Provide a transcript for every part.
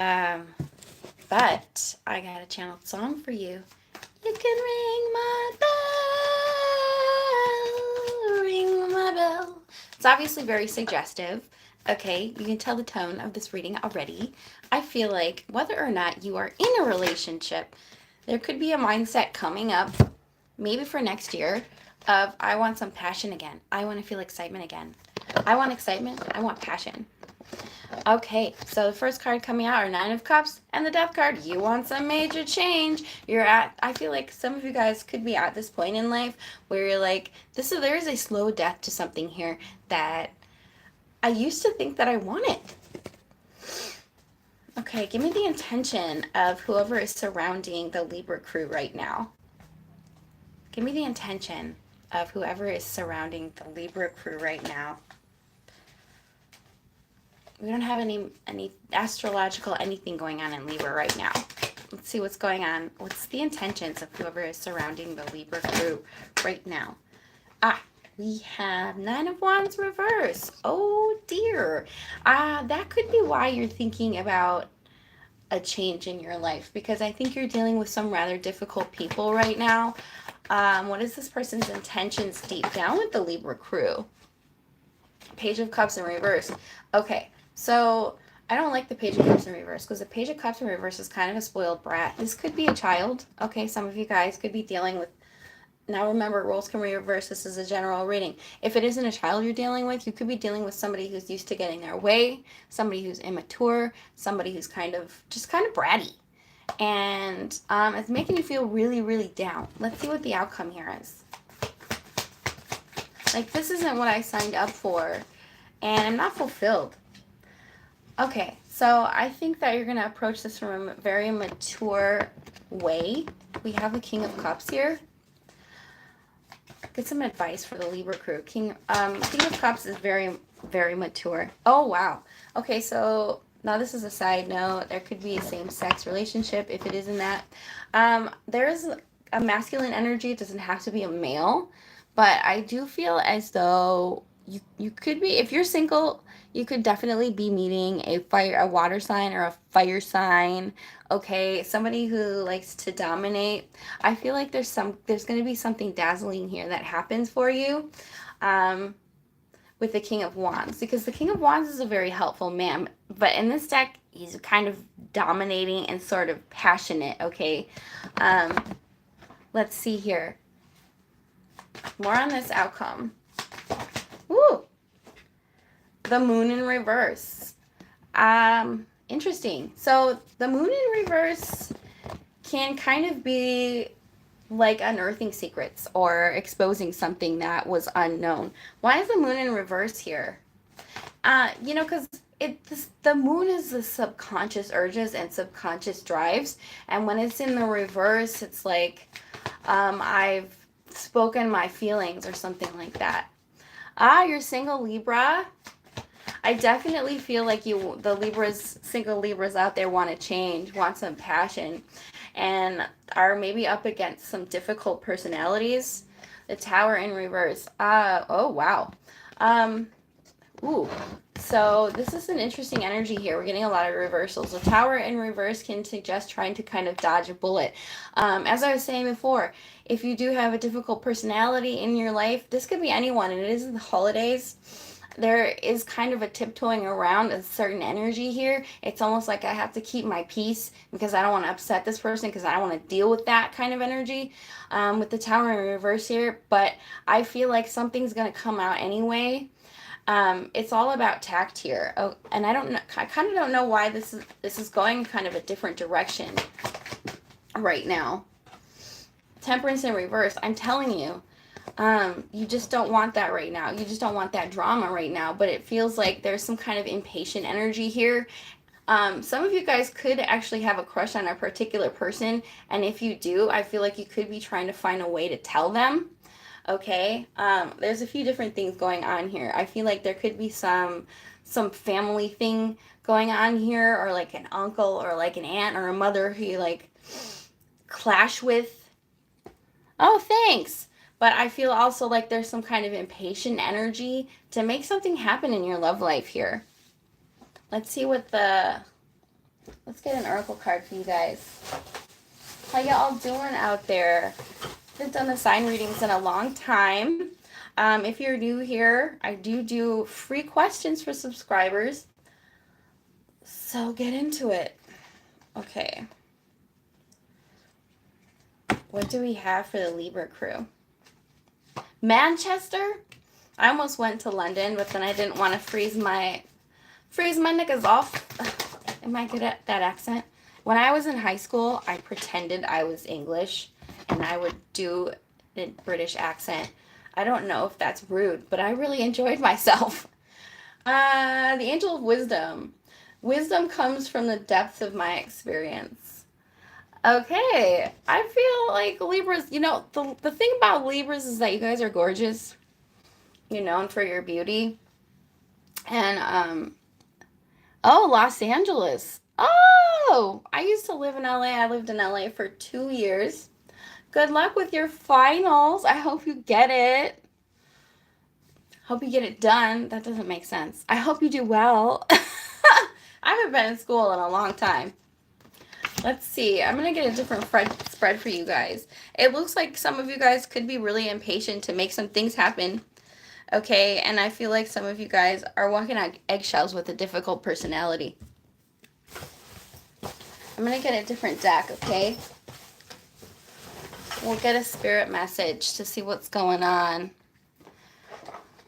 Um, but I got a channeled song for you. You can ring my bell. It's obviously very suggestive. Okay, you can tell the tone of this reading already. I feel like whether or not you are in a relationship, there could be a mindset coming up, maybe for next year, of I want some passion again. I want to feel excitement again. I want excitement. I want passion. Okay, so the first card coming out are Nine of Cups and the Death card. You want some major change. I feel like some of you guys could be at this point in life where you're like, there is a slow death to something here that I used to think that I wanted. Okay, give me the intention of whoever is surrounding the Libra crew right now. Give me the intention of whoever is surrounding the Libra crew right now. We don't have any astrological anything going on in Libra right now. Let's see what's going on. What's the intentions of whoever is surrounding the Libra crew right now? We have Nine of Wands reverse. Oh dear. That could be why you're thinking about a change in your life, because I think you're dealing with some rather difficult people right now. What is this person's intentions deep down with the Libra crew? Page of Cups in reverse. Okay, so I don't like the Page of Cups in reverse because the Page of Cups in reverse is kind of a spoiled brat. This could be a child. Okay, some of you guys could be dealing with. Now remember, roles can reverse. This is a general reading. If it isn't a child you're dealing with, you could be dealing with somebody who's used to getting their way, somebody who's immature, somebody who's kind of bratty. And it's making you feel really, really down. Let's see what the outcome here is. Like, this isn't what I signed up for, and I'm not fulfilled. Okay, so I think that you're going to approach this from a very mature way. We have the King of Cups here. Get some advice for the Libra crew. King of Cups is very, very mature. Oh, wow. Okay, so now this is a side note. There could be a same-sex relationship if it isn't that. There is a masculine energy. It doesn't have to be a male. But I do feel as though you could be, if you're single, you could definitely be meeting a water sign or a fire sign. Okay, somebody who likes to dominate. I feel like there's going to be something dazzling here that happens for you with the King of Wands, because the King of Wands is a very helpful man, but in this deck he's kind of dominating and sort of passionate. Okay, let's see here. More on this outcome. Woo! The Moon in reverse. Interesting. So the Moon in reverse can kind of be like unearthing secrets or exposing something that was unknown. Why is the Moon in reverse here? Because the moon is the subconscious urges and subconscious drives, and when it's in the reverse, it's like I've spoken my feelings or something like that. You're single, Libra. I definitely feel like single Libras out there want to change, want some passion, and are maybe up against some difficult personalities. The Tower in reverse. Oh, wow. Ooh. So this is an interesting energy here. We're getting a lot of reversals. The Tower in reverse can suggest trying to kind of dodge a bullet. As I was saying before, if you do have a difficult personality in your life, this could be anyone, and it is the holidays. There is kind of a tiptoeing around a certain energy here. It's almost like I have to keep my peace because I don't want to upset this person, because I don't want to deal with that kind of energy with the Tower in reverse here. But I feel like something's going to come out anyway. It's all about tact here. Oh, and I kind of don't know why this is going kind of a different direction right now. Temperance in reverse. I'm telling you, you just don't want that right now. You just don't want that drama right now. But it feels like there's some kind of impatient energy here. Some of you guys could actually have a crush on a particular person, and if you do, I feel like you could be trying to find a way to tell them. Okay, there's a few different things going on here. I feel like there could be some family thing going on here, or like an uncle or like an aunt or a mother who you like clash with. Oh, thanks. But I feel also like there's some kind of impatient energy to make something happen in your love life here. Let's see what the Let's get an oracle card for you guys. How y'all doing out there? Haven't done the sign readings in a long time. If you're new here, I do free questions for subscribers. So get into it. Okay. What do we have for the Libra crew? Manchester? I almost went to London, but then I didn't want to freeze my knickers off. Am I good at that accent? When I was in high school, I pretended I was English, and I would do a British accent. I don't know if that's rude, but I really enjoyed myself. The Angel of Wisdom. Wisdom comes from the depth of my experience. Okay, I feel like Libras, the thing about Libras is that you guys are gorgeous. You're known for your beauty. And, oh, Los Angeles. Oh, I used to live in LA. I lived in LA for 2 years. Good luck with your finals. I hope you get it. Hope you get it done. That doesn't make sense. I hope you do well. I haven't been in school in a long time. Let's see. I'm going to get a different spread for you guys. It looks like some of you guys could be really impatient to make some things happen. Okay, and I feel like some of you guys are walking on eggshells with a difficult personality. I'm going to get a different deck, okay? We'll get a spirit message to see what's going on.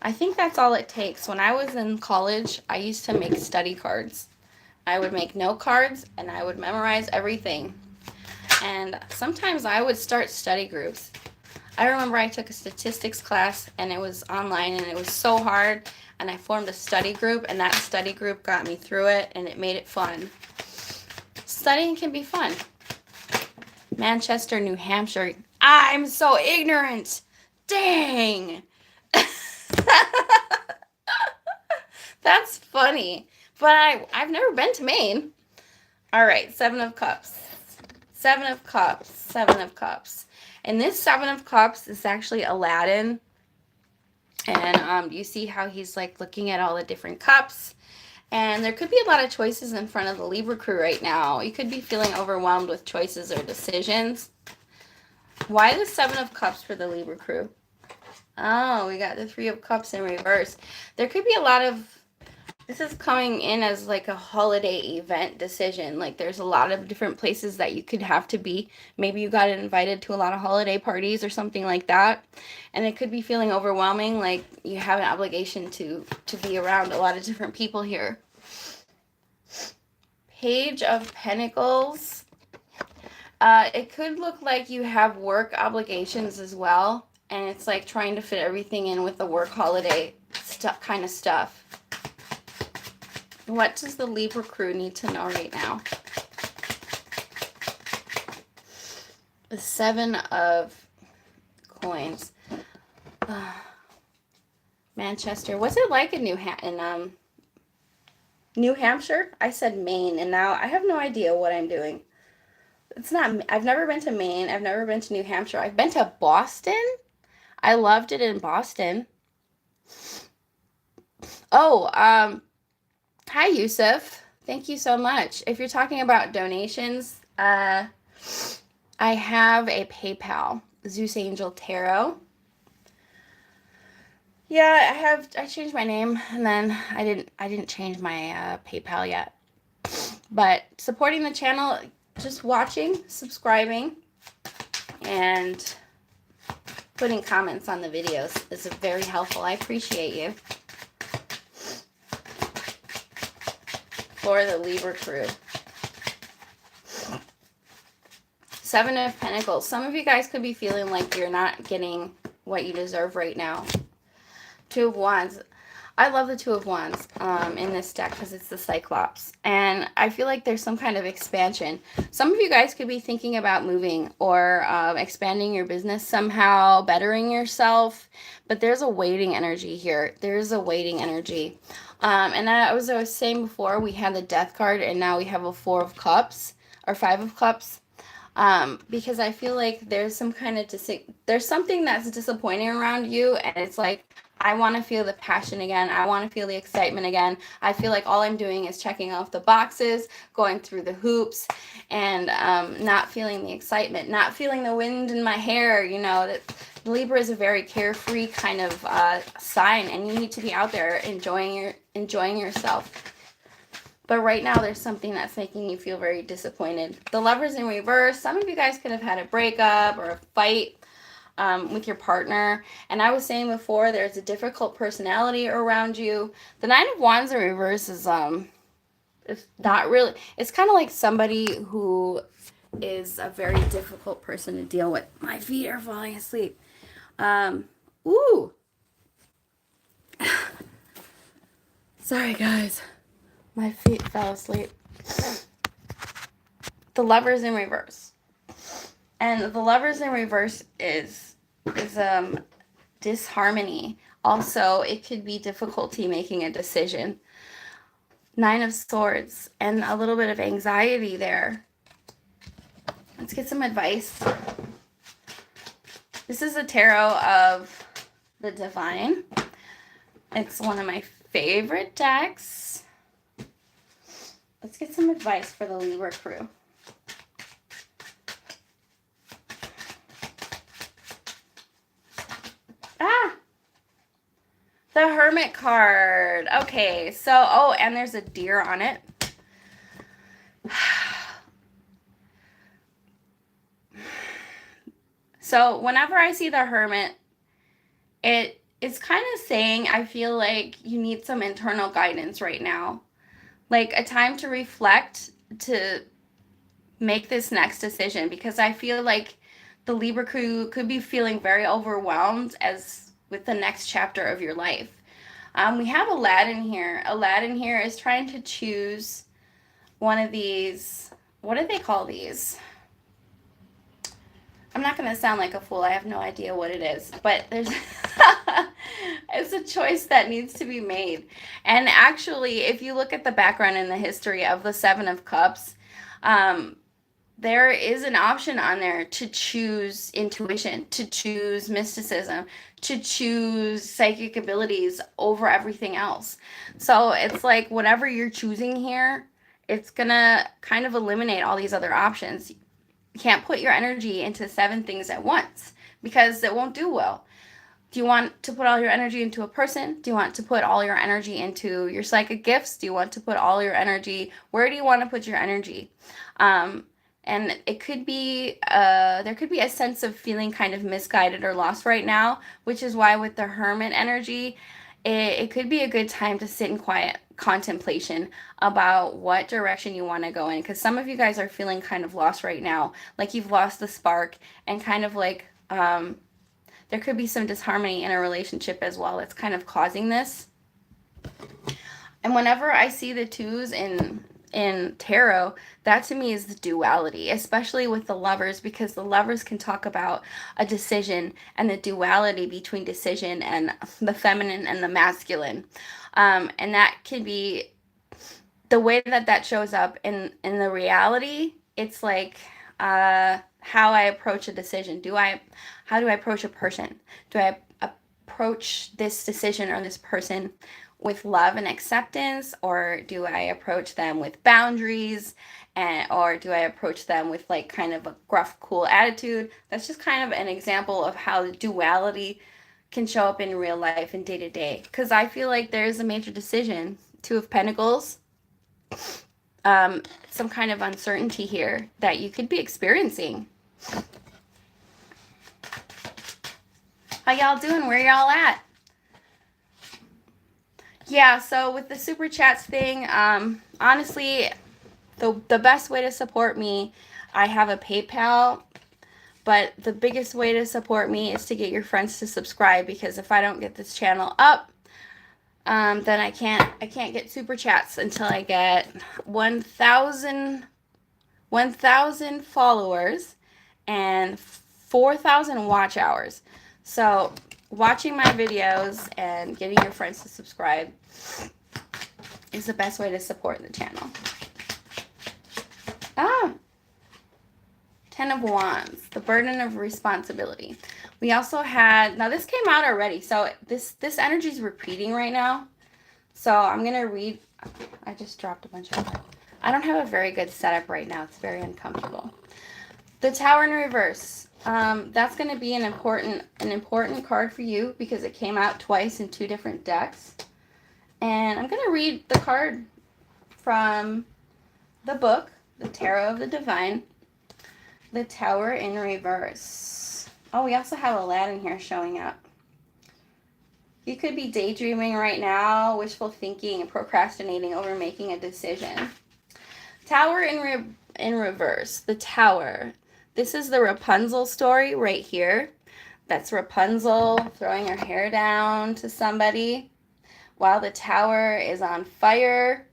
I think that's all it takes. When I was in college, I used to make study cards. I would make note cards, and I would memorize everything. And sometimes I would start study groups. I remember I took a statistics class, and it was online, and it was so hard, and I formed a study group, and that study group got me through it, and it made it fun. Studying can be fun. Manchester, New Hampshire. I'm so ignorant. Dang. That's funny. But I've never been to Maine. All right, 7 of Cups. 7 of Cups. 7 of Cups. And this 7 of Cups is actually Aladdin. And you see how he's like looking at all the different cups. And there could be a lot of choices in front of the Libra crew right now. You could be feeling overwhelmed with choices or decisions. Why the 7 of Cups for the Libra crew? Oh, we got the 3 of Cups in reverse. There could be a lot of... This is coming in as like a holiday event decision. Like there's a lot of different places that you could have to be. Maybe you got invited to a lot of holiday parties or something like that. And it could be feeling overwhelming, like you have an obligation to be around a lot of different people here. Page of Pentacles. It could look like you have work obligations as well. And it's like trying to fit everything in with the work holiday kind of stuff. What does the Libra crew need to know right now? The 7 of Coins. Manchester. What's it like in New Hampshire? I said Maine, and now I have no idea what I'm doing. It's not. I've never been to Maine. I've never been to New Hampshire. I've been to Boston. I loved it in Boston. Oh, hi, Yusuf. Thank you so much. If you're talking about donations, I have a PayPal, Zeus Angel Tarot. Yeah, I changed my name, and then I didn't change my PayPal yet. But supporting the channel, just watching, subscribing, and putting comments on the videos is very helpful. I appreciate you. For the Libra crew. 7 of Pentacles. Some of you guys could be feeling like you're not getting what you deserve right now. 2 of Wands. I love the 2 of Wands in this deck because it's the Cyclops. And I feel like there's some kind of expansion. Some of you guys could be thinking about moving or expanding your business somehow, bettering yourself. But there's a waiting energy here. There's a waiting energy. And as I was saying before, we had the Death card, and now we have a 4 of Cups, or 5 of Cups. Because I feel like there's some kind of, there's something that's disappointing around you, and it's like, I want to feel the passion again. I want to feel the excitement again. I feel like all I'm doing is checking off the boxes, going through the hoops, and not feeling the excitement, not feeling the wind in my hair. You know, that Libra is a very carefree kind of sign, and you need to be out there enjoying yourself. But right now, there's something that's making you feel very disappointed. The Lovers in reverse. Some of you guys could have had a breakup or a fight with your partner. And I was saying before, there's a difficult personality around you. The Nine of Wands in reverse is it's not really. It's kind of like somebody who is a very difficult person to deal with. My feet are falling asleep. Ooh. Sorry, guys. My feet fell asleep. The Lovers in reverse. And the Lovers in reverse is disharmony. Also, it could be difficulty making a decision. Nine of Swords and a little bit of anxiety there. Let's get some advice. This is a tarot of the Divine. It's one of my favorite decks. Let's get some advice for the Libra crew. The Hermit card. Okay, so, oh, and there's a deer on it. So whenever I see the Hermit, it's kind of saying I feel like you need some internal guidance right now. Like a time to reflect, to make this next decision, because I feel like the Libra crew could be feeling very overwhelmed as with the next chapter of your life. We have Aladdin here. Aladdin here is trying to choose one of these. What do they call these? I'm not going to sound like a fool. I have no idea what it is. But there's it's a choice that needs to be made. And actually, if you look at the background and the history of the Seven of Cups, there is an option on there to choose intuition, to choose mysticism, to choose psychic abilities over everything else. So it's like whatever you're choosing here, it's going to kind of eliminate all these other options. You can't put your energy into 7 things at once because it won't do well. Do you want to put all your energy into a person? Do you want to put all your energy into your psychic gifts? Do you want to put all your energy? Where do you want to put your energy? And it could be, there could be a sense of feeling kind of misguided or lost right now, which is why with the Hermit energy, it could be a good time to sit in quiet contemplation about what direction you want to go in. Because some of you guys are feeling kind of lost right now, like you've lost the spark, and kind of like there could be some disharmony in a relationship as well. It's kind of causing this. And whenever I see the twos in tarot, that to me is the duality, especially with the Lovers, because the Lovers can talk about a decision and the duality between decision and the feminine and the masculine. And that can be the way that shows up in the reality. It's like how I approach a decision. How do I approach a person? Do I approach this decision or this person with love and acceptance, or do I approach them with boundaries, or do I approach them with like kind of a gruff, cool attitude? That's just kind of an example of how the duality can show up in real life and day to day. Because I feel like there is a major decision. 2 of Pentacles, some kind of uncertainty here that you could be experiencing. How y'all doing? Where y'all at? Yeah, so with the super chats thing, honestly, the best way to support me, I have a PayPal, but the biggest way to support me is to get your friends to subscribe, because if I don't get this channel up, then I can't get super chats until I get 1,000 followers and 4,000 watch hours. So watching my videos and getting your friends to subscribe is the best way to support the channel. 10 Ten of Wands, the burden of responsibility. We also had, now this came out already, so this energy is repeating right now. So I'm going to read, I just dropped a bunch of it. I don't have a very good setup right now. It's very uncomfortable. The Tower in reverse. That's going to be an important card for you because it came out twice in 2 different decks. And I'm going to read the card from the book, The Tarot of the Divine. The Tower in reverse. Oh, we also have Aladdin here showing up. You could be daydreaming right now, wishful thinking, and procrastinating over making a decision. Tower in reverse. The Tower. This is the Rapunzel story right here. That's Rapunzel throwing her hair down to somebody while the tower is on fire.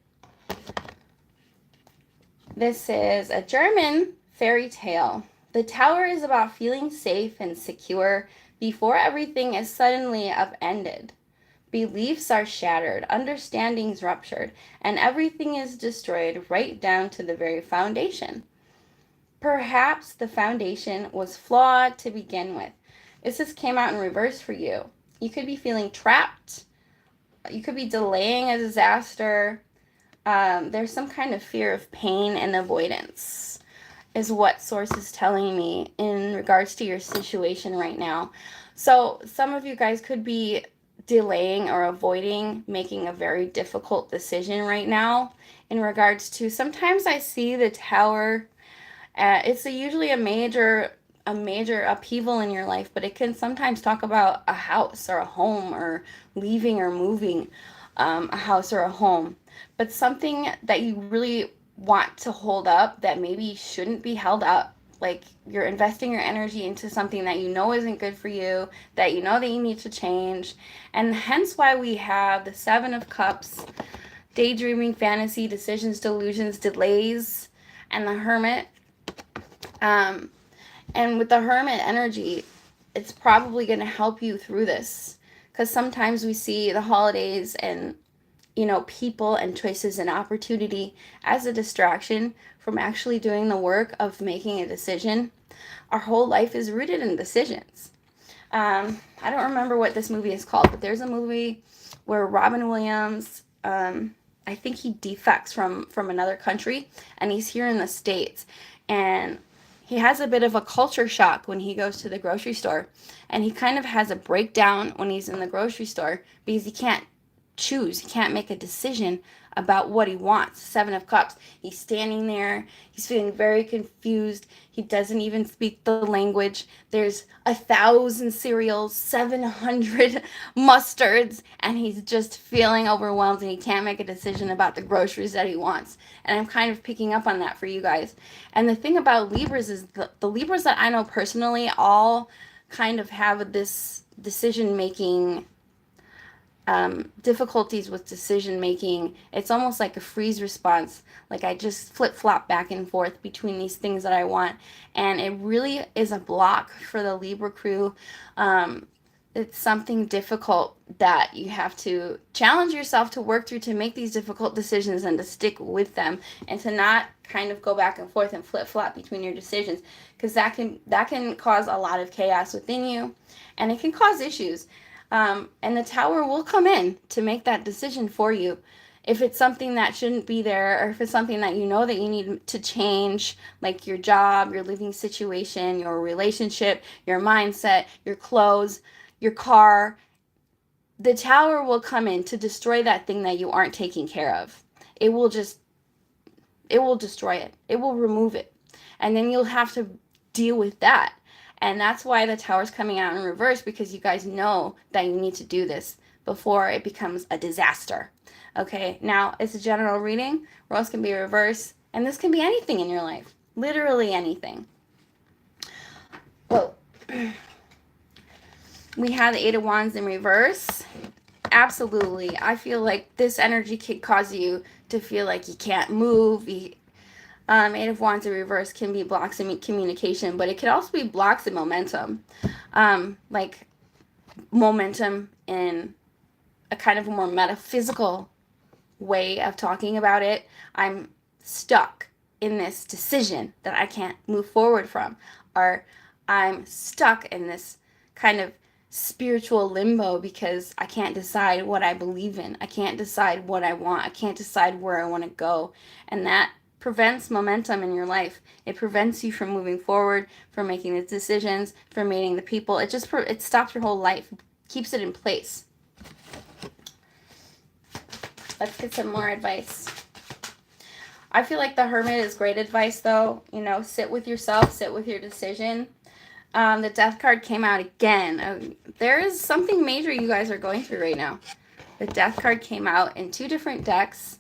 This is a German fairy tale. The tower is about feeling safe and secure before everything is suddenly upended. Beliefs are shattered, understandings ruptured, and everything is destroyed right down to the very foundation. Perhaps the foundation was flawed to begin with. This just came out in reverse for you. You could be feeling trapped. You could be delaying a disaster. There's some kind of fear of pain and avoidance is what Source is telling me in regards to your situation right now. So some of you guys could be delaying or avoiding making a very difficult decision right now in regards to, sometimes I see the tower, it's usually a major upheaval in your life, but it can sometimes talk about a house or a home or leaving or moving a house or a home, but something that you really want to hold up that maybe shouldn't be held up. Like you're investing your energy into something that you know isn't good for you, that you know that you need to change. And hence why we have the 7 of Cups, daydreaming, fantasy, decisions, delusions, delays, and the Hermit. And with the Hermit energy, it's probably going to help you through this. Because sometimes we see the holidays and, you know, people and choices and opportunity as a distraction from actually doing the work of making a decision. Our whole life is rooted in decisions. I don't remember what this movie is called, but there's a movie where Robin Williams, I think he defects from another country, and he's here in the States. And he has a bit of a culture shock when he goes to the grocery store. And he kind of has a breakdown when he's in the grocery store because he can't choose. He can't make a decision about what he wants. 7 of Cups. He's standing there. He's feeling very confused. He doesn't even speak the language. There's 1,000 cereals, 700 mustards, and he's just feeling overwhelmed and he can't make a decision about the groceries that he wants. And I'm kind of picking up on that for you guys. And the thing about Libras is the Libras that I know personally all kind of have this decision-making difficulties with decision making. It's almost like a freeze response. Like I just flip flop back and forth between these things that I want, and it really is a block for the Libra crew. It's something difficult that you have to challenge yourself to work through to make these difficult decisions and to stick with them and to not kind of go back and forth and flip flop between your decisions, because that can cause a lot of chaos within you, and it can cause issues. And the Tower will come in to make that decision for you. If it's something that shouldn't be there, or if it's something that you know that you need to change, like your job, your living situation, your relationship, your mindset, your clothes, your car, the Tower will come in to destroy that thing that you aren't taking care of. It will destroy it. It will remove it. And then you'll have to deal with that. And that's why the Tower's coming out in reverse, because you guys know that you need to do this before it becomes a disaster. Okay, now it's a general reading. Rose can be reverse, and this can be anything in your life. Literally anything. Whoa. We have the 8 of Wands in reverse. Absolutely. I feel like this energy could cause you to feel like you can't move. 8 of Wands in reverse can be blocks in communication, but it can also be blocks in momentum. Like momentum in a kind of more metaphysical way of talking about it. I'm stuck. in this decision that I can't move forward from, or I'm stuck in this kind of spiritual limbo because I can't decide what I believe in. I can't decide what I want. I can't decide where I want to go. And that prevents momentum in your life. It prevents you from moving forward, from making the decisions, from meeting the people. It stops your whole life, keeps it in place. Let's get some more advice. I feel like the Hermit is great advice, though. You know, sit with yourself, sit with your decision. The Death card came out again. There is something major you guys are going through right now. The Death card came out in 2 different decks,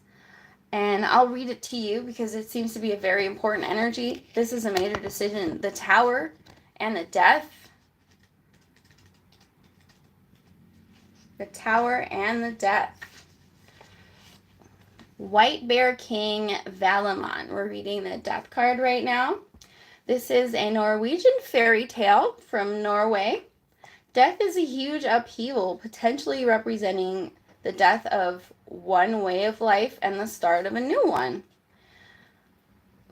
and I'll read it to you because it seems to be a very important energy. This is a major decision. The Tower and the Death. The Tower and the Death. White Bear King Valamon. We're reading the Death card right now. This is a Norwegian fairy tale from Norway. Death is a huge upheaval, potentially representing the death of one way of life and the start of a new one.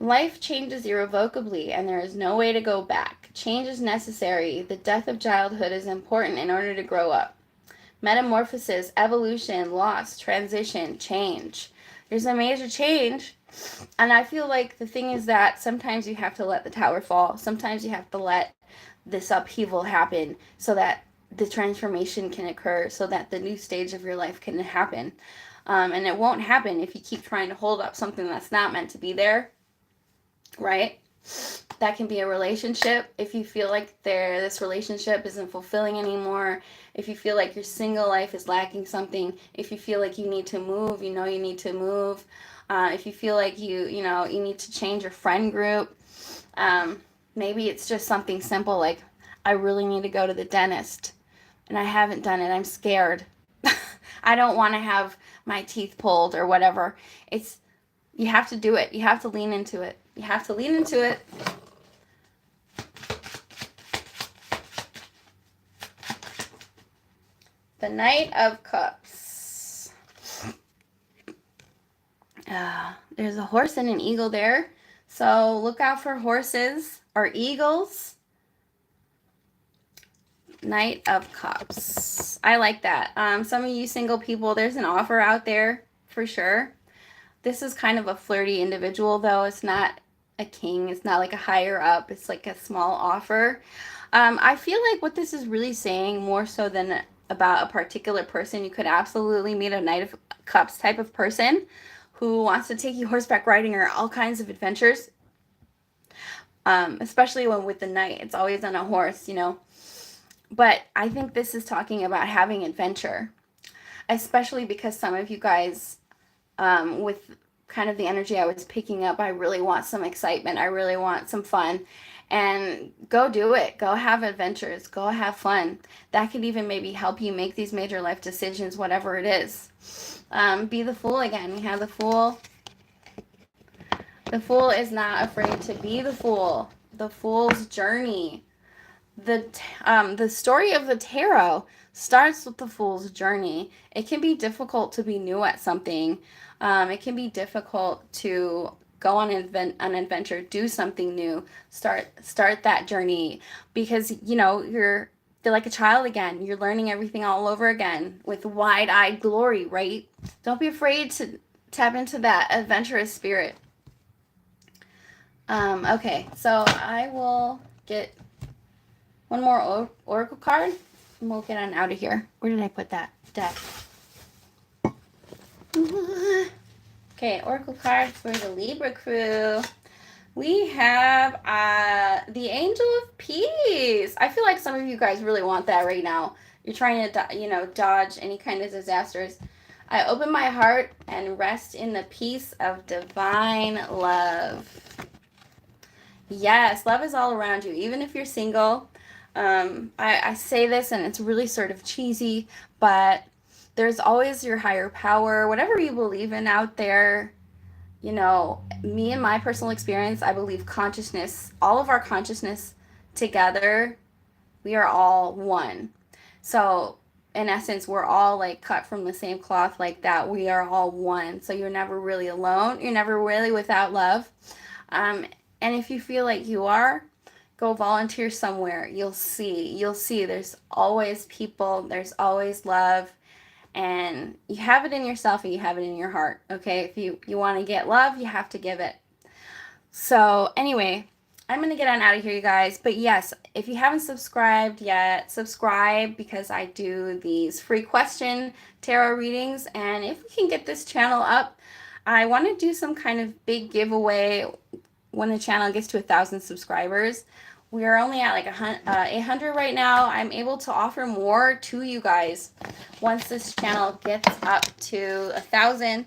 Life changes irrevocably, and there is no way to go back. Change is necessary. The death of childhood is important in order to grow up. Metamorphosis, evolution, loss, transition, change. There's a major change. And I feel like the thing is that sometimes you have to let the tower fall. Sometimes you have to let this upheaval happen so that the transformation can occur, so that the new stage of your life can happen. And it won't happen if you keep trying to hold up something that's not meant to be there, right? That can be a relationship. If you feel like this relationship isn't fulfilling anymore, if you feel like your single life is lacking something, if you feel like you need to move, you need to move. If you feel like you need to change your friend group, maybe it's just something simple like, I really need to go to the dentist and I haven't done it. I'm scared. I don't want to have my teeth pulled or whatever. You have to do it. You have to lean into it. You have to lean into it. The Knight of Cups. There's a horse and an eagle there. So look out for horses or eagles. Knight of Cups. I like that. Some of you single people, there's an offer out there for sure. This is kind of a flirty individual, though. It's not a king. It's not like a higher up. It's like a small offer. I feel like what this is really saying, more so than about a particular person, you could absolutely meet a Knight of Cups type of person who wants to take you horseback riding or all kinds of adventures. Especially when with the knight, it's always on a horse, But I think this is talking about having adventure, especially because some of you guys, with kind of the energy I was picking up, I really want some excitement. I really want some fun. And go do it. Go have adventures. Go have fun. That could even maybe help you make these major life decisions, whatever it is. Be the Fool again. We have the Fool. The Fool is not afraid to be the Fool. The Fool's journey. The story of the tarot starts with the Fool's journey. It can be difficult to be new at something. It can be difficult to go on an adventure, do something new, start that journey, because you're like a child again. You're learning everything all over again with wide-eyed glory, right? Don't be afraid to tap into that adventurous spirit. Okay, so I will get one more oracle card and we'll get on out of here. Where did I put that deck? Okay, oracle card for the Libra crew. We have the Angel of Peace. I feel like some of you guys really want that right now. You're trying to, dodge any kind of disasters. I open my heart and rest in the peace of divine love. Yes, love is all around you, even if you're single. I say this and it's really sort of cheesy, but there's always your higher power, whatever you believe in out there. Me and my personal experience, I believe consciousness, all of our consciousness together, we are all one. So in essence, we're all like cut from the same cloth like that. We are all one. So you're never really alone. You're never really without love. And if you feel like you are, go volunteer somewhere. You'll see there's always people, there's always love, and you have it in yourself and you have it in your heart. Okay, if you want to get love, you have to give it. So anyway, I'm gonna get on out of here, you guys. But yes, if you haven't subscribed yet, subscribe, because I do these free question tarot readings. And if we can get this channel up, I want to do some kind of big giveaway when the channel gets to 1,000 subscribers. We are only at like 800 right now. I'm able to offer more to you guys once this channel gets up to 1,000.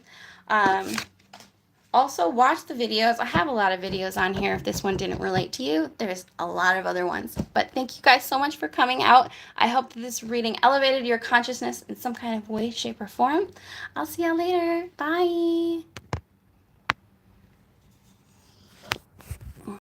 Also, watch the videos. I have a lot of videos on here. If this one didn't relate to you, there's a lot of other ones. But thank you guys so much for coming out. I hope that this reading elevated your consciousness in some kind of way, shape, or form. I'll see y'all later. Bye.